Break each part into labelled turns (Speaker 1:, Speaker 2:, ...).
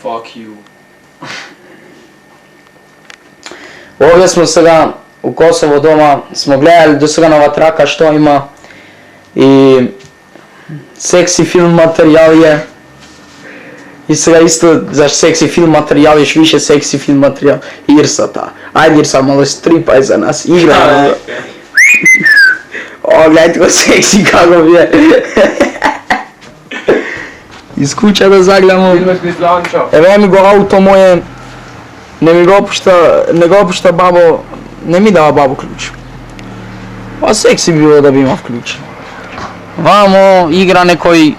Speaker 1: Fuck you.
Speaker 2: Ovdje smo sada u Kosovo doma, smo gledali do sada nova traka što ima i seksi film materijal je. I sada isto za seksi film materijal još više seksi film materijal Irsata. Ajde Irsa malo stripaj za nas, igra. O, gledajte ko seksi kako je. Iz kuća da zagledamo. Evo mi go auto moje. Ne mi ga opušta babo, ne mi dava babo ključ. Pa seksi bi bilo da bi imao ključ. Vamo igra nekoj...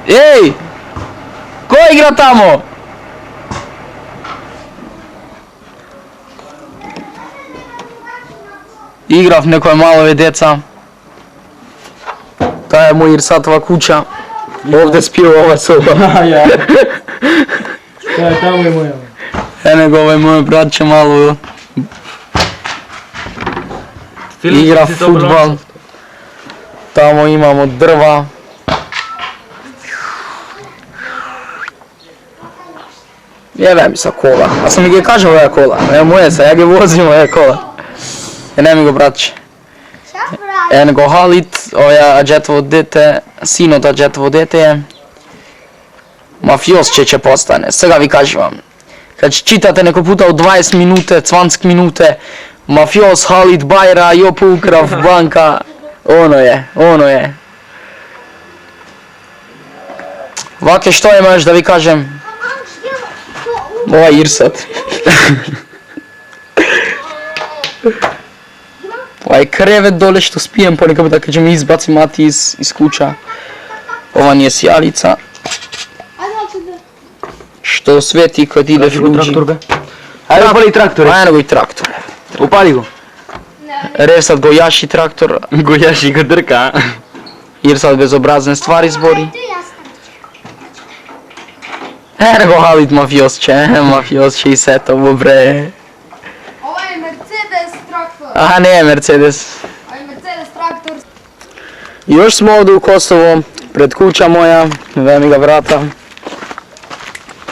Speaker 2: Ej! Ko igra tamo? Igra nekoj malove deca. Ta je moj Irsatova kuća. Ovdje spio ova soba.
Speaker 3: Šta je tamo je moja?
Speaker 2: Nego ovaj moj brat će malo igra futbal. Tamo imamo drva. Jebe mi sa kola. A sam mi ga kažem ova kola. Evo moje sa, ja ga vozim ova kola. Ne mi go bratče. Nego Halit, ova džetovo dete, sin od džetovo dete je. Mafios će postane, sada vi kažem vam. Kad čitate neko puta u 20 minute, 20 minute, mafios, Halit, Bajra, Jopo Ukrav, Banka, ono je. Vake što imaš da vi kažem? Ovaj Irsat. Ovaj krevet dole što spijem ponekad da kažem izbacim mati iz kuća. Ova nije sjalica. Što sveti kad ide fruđi.
Speaker 3: Ajde upali traktor.
Speaker 2: Ajde go i traktor.
Speaker 3: Upali go.
Speaker 2: Resat gojaši traktor.
Speaker 3: Gojaši ga drka.
Speaker 2: Jer sad bezobrazne stvari zbori. Nego Halit mafios će i setovo bre.
Speaker 4: Ovo je Mercedes traktor.
Speaker 2: Aha, ne je Mercedes.
Speaker 4: Ovo je Mercedes traktor.
Speaker 2: Još smo ovdje u Kosovo, pred kuća moja, vemi ga vrata.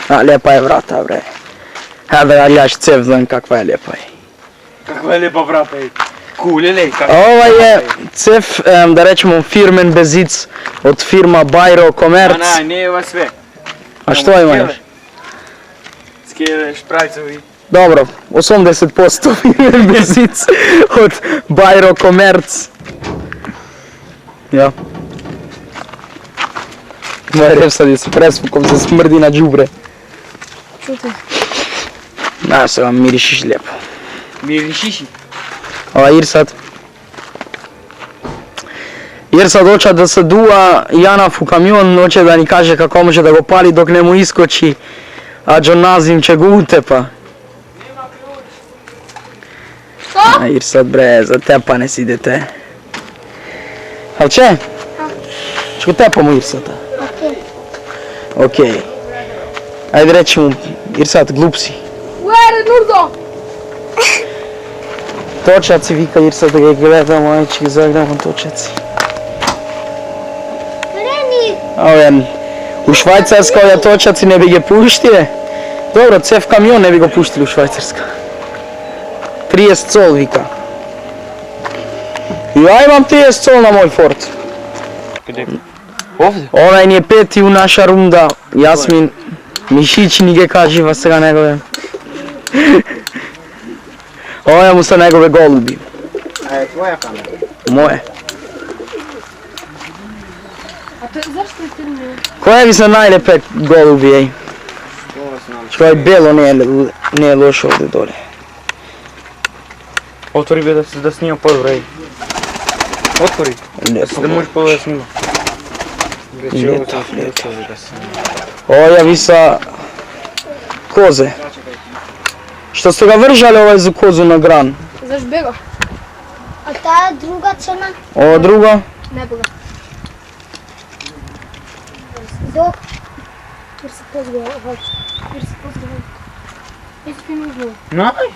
Speaker 2: A, lijepa je vrata bre. Ja da ga gledaš cev, kakva je lijepa je.
Speaker 3: Kakva je lijepa vrata je. Cool, ili?
Speaker 2: Ovo je cev, da rečemo firmen bezic od firma Bajro Komerc.
Speaker 3: A nije ova sve.
Speaker 2: A što imaš?
Speaker 3: Skele, šprajcovi.
Speaker 2: Dobro, 80% firmen bezic od Bajro Komerc. Ja. Moj rep sad je s presvukom, se smrdi na džubre.
Speaker 4: Čuti.
Speaker 2: Da se vam mirišiš lijepo.
Speaker 3: Mirišiši.
Speaker 2: Ova Irsat. Irsat hoće da se duva Janaf u kamion, hoće da ni kaže kako može da go pali dok ne mu iskoči. A John Nazim će go utepa.
Speaker 4: Što?
Speaker 2: A Irsat bre, za tepane si idete. Al če? Čko tepamo Irsata? Okej. Ajde reći mu, Irsat, glup si.
Speaker 4: Where Nurdo?
Speaker 2: Točaci vika Irsat da ga gledamo, ajde će ga zagledamo točaci. U Švajcarska ove točaci ne bi ga puštile. Dobro, cev kamion ne bi ga puštili u Švajcarska. 30 col vika. Ja imam 30 col na moj Ford.
Speaker 3: Ovdje?
Speaker 2: Onaj nije peti u naša runda, Jasmin Mišić ni ga kaži vas сега негове. Ова му са негове голуби.
Speaker 3: A je tvoja kamera?
Speaker 2: Моје.
Speaker 4: A to zašto je filmio?
Speaker 2: Која ви са најлепе голуби, еј? Што е бело не е лошо овде доле.
Speaker 3: Отвори бе да снима по-добре, еј. Отвори. Да можеш по-добре да снима.
Speaker 2: Ова ви са козе. Што сте ga вржале овај за козу на гран?
Speaker 4: Заш бега?
Speaker 5: А таа друга цена?
Speaker 2: Ова друго?
Speaker 4: Не бега.
Speaker 5: Док.
Speaker 4: Jer se pozgledao, hoće. Jer se pozgledao. Jesi ti nužno?
Speaker 3: Нај?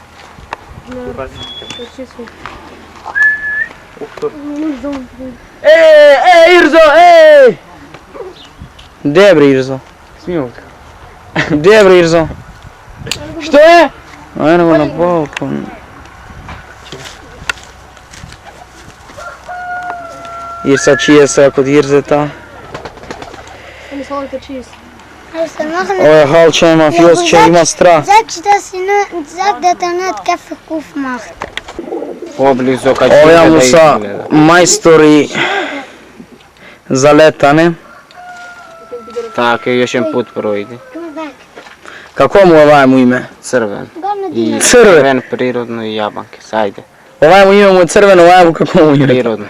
Speaker 4: Ne, to će sve.
Speaker 3: Ух,
Speaker 4: Nužno.
Speaker 2: Irzo, ej! Gdje je bre Irzo?
Speaker 3: снималка.
Speaker 2: Gdje je Brizo? Što je? Ajde go na balkon. Irsa čije se kod Irzeta.
Speaker 4: Oni su ovdje čist.
Speaker 2: Ovo je halče mafiosče, ima strah.
Speaker 5: Sag dat er net kaffe koef mag.
Speaker 3: Poblizu kad
Speaker 2: Ovo
Speaker 3: će
Speaker 2: imamo
Speaker 3: da
Speaker 2: sa
Speaker 3: izgleda.
Speaker 2: majstori za letane.
Speaker 3: Tako, još jedan put projdi.
Speaker 2: Kako mu ovaj mu ime?
Speaker 3: Crven. I
Speaker 2: Crven.
Speaker 3: crven prirodno i jabanke. Sajde.
Speaker 2: Ovaj mu ime mu je crveno, ovaj mu kako mu ime?
Speaker 3: Prirodno.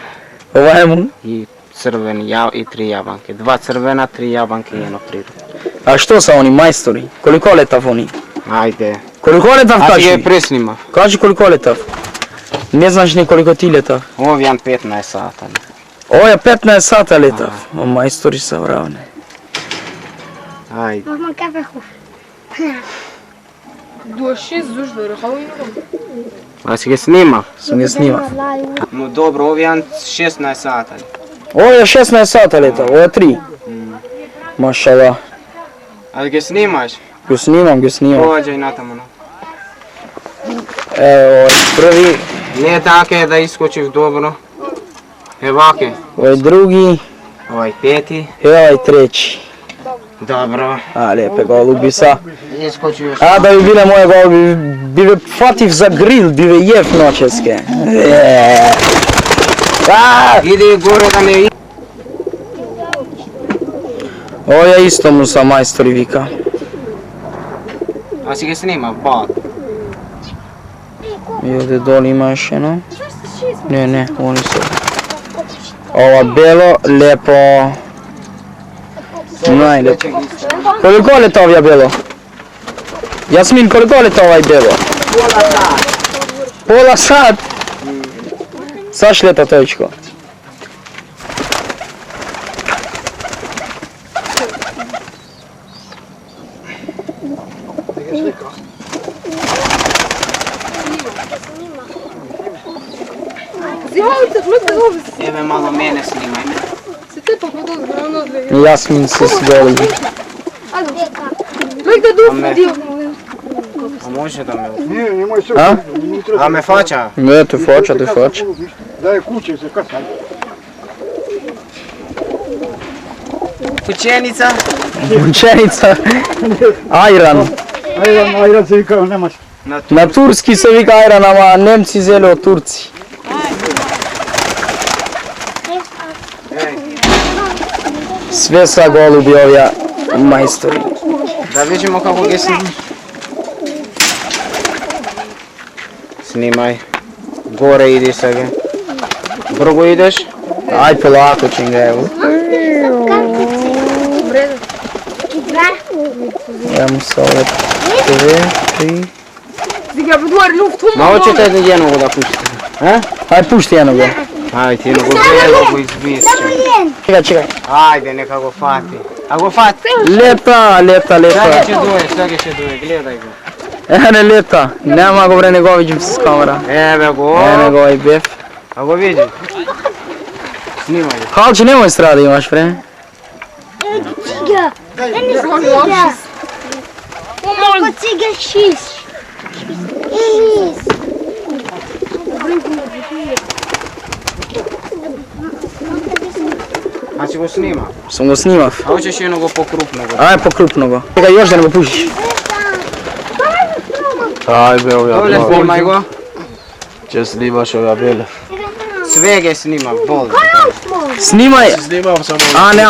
Speaker 2: Ovaj mu?
Speaker 3: I crven i 3 jabanke. 2 crvena, 3 jabanke i jedno prirodno.
Speaker 2: A što sa onim majstori? Koliko letav oni?
Speaker 3: Ajde.
Speaker 2: Koliko letav
Speaker 3: A ti ga
Speaker 2: kaži?
Speaker 3: je presnima.
Speaker 2: Kaži koliko letav. Ne znaš ni koliko ti letav.
Speaker 3: Ovo je 15 sata.
Speaker 2: Ovo je 15 sata letav. O majstori sa vravne.
Speaker 3: Ajde.
Speaker 5: Mag maar kaffe koef.
Speaker 4: Doe shit, doe je hou je nog.
Speaker 3: A si ga snima?
Speaker 2: Sam ga snima.
Speaker 3: No dobro, ovo je 16 sata.
Speaker 2: Ovo je 16 sata letav, ovo je 3. Mašala.
Speaker 3: Ali ga snimaš?
Speaker 2: Go snimam.
Speaker 3: Pođaj na tamo.
Speaker 2: Evo, ovo je prvi,
Speaker 3: Ne take da iskočiš dobro. Evake.
Speaker 2: ovo je drugi
Speaker 3: Ovaj peti.
Speaker 2: i ovaj treći.
Speaker 3: Dobro.
Speaker 2: A, lijepe golubi sa.
Speaker 3: Iskoči još.
Speaker 2: A, da bi bile moje golubi, bi me fativ za grill, bi me jev noćeske.
Speaker 3: Ide gore da ne...
Speaker 2: Ovo je isto mu sa majstori vika.
Speaker 3: A si ga snima? Bak.
Speaker 2: I ovdje doli ima još jedno. Ne, oni su. Ova belo, lijepo. Najlijepo. Koliko leta ovdje belo? Jasmin, koliko leta ovaj belo? Pola sat? Saš leta točko.
Speaker 4: Zivajte, gledajte ovdje.
Speaker 3: Eve malo mene snimaj.
Speaker 4: Se te pa kod zbrano.
Speaker 2: Jasmin se sgoli.
Speaker 4: Gledajte
Speaker 3: Ame.
Speaker 4: dio.
Speaker 3: A može da me...
Speaker 1: Nije, nemoj se.
Speaker 2: A?
Speaker 3: A me faća?
Speaker 2: Ne, tu foča.
Speaker 1: Daj kuće se kasaj.
Speaker 3: Kućenica?
Speaker 2: Učenica. Ajran.
Speaker 1: Ajran se vikao, nemaš.
Speaker 2: Na turski se vika ajran, ama Nemci zeli od Turci. Sve sa golubi ovdje majstori.
Speaker 3: Da vidimo kako ga snimaš. Snimaj. Gore idi sa ga. Drugo ideš?
Speaker 2: Aj polako ćem ga evo. Evo se ove 2, 3.
Speaker 4: Ziga, bedwar luft.
Speaker 3: Ma hoćete jednog da pustite?
Speaker 2: Aj pušti jednog.
Speaker 3: Ajde, jednog belog izbisće.
Speaker 2: Čekaj.
Speaker 3: Ajde, neka go fati. A go fati?
Speaker 2: Leta.
Speaker 3: Svega će duje, gledaj go.
Speaker 2: Ene leta. Nema go bre nego vidim se s kamera.
Speaker 3: Evo go.
Speaker 2: Ene go ovaj bef.
Speaker 3: A go vidi. Snimaj ga.
Speaker 2: Halči nemoj strada imaš bre.
Speaker 5: Ciga. En is ciga. Wat ciga šis. Is.
Speaker 3: A će go snima?
Speaker 2: Sam go snimav.
Speaker 3: A hoćeš jednog pokrupnog?
Speaker 2: Aj pokrupno go. Čekaj još da ne go pušiš.
Speaker 6: Aj be ovdje
Speaker 3: Dole
Speaker 6: dva.
Speaker 3: snimaj go.
Speaker 6: Če snimaš ove bele?
Speaker 3: Svega snima, bol.
Speaker 2: Snimaj.
Speaker 6: Snimam samo
Speaker 2: A ne,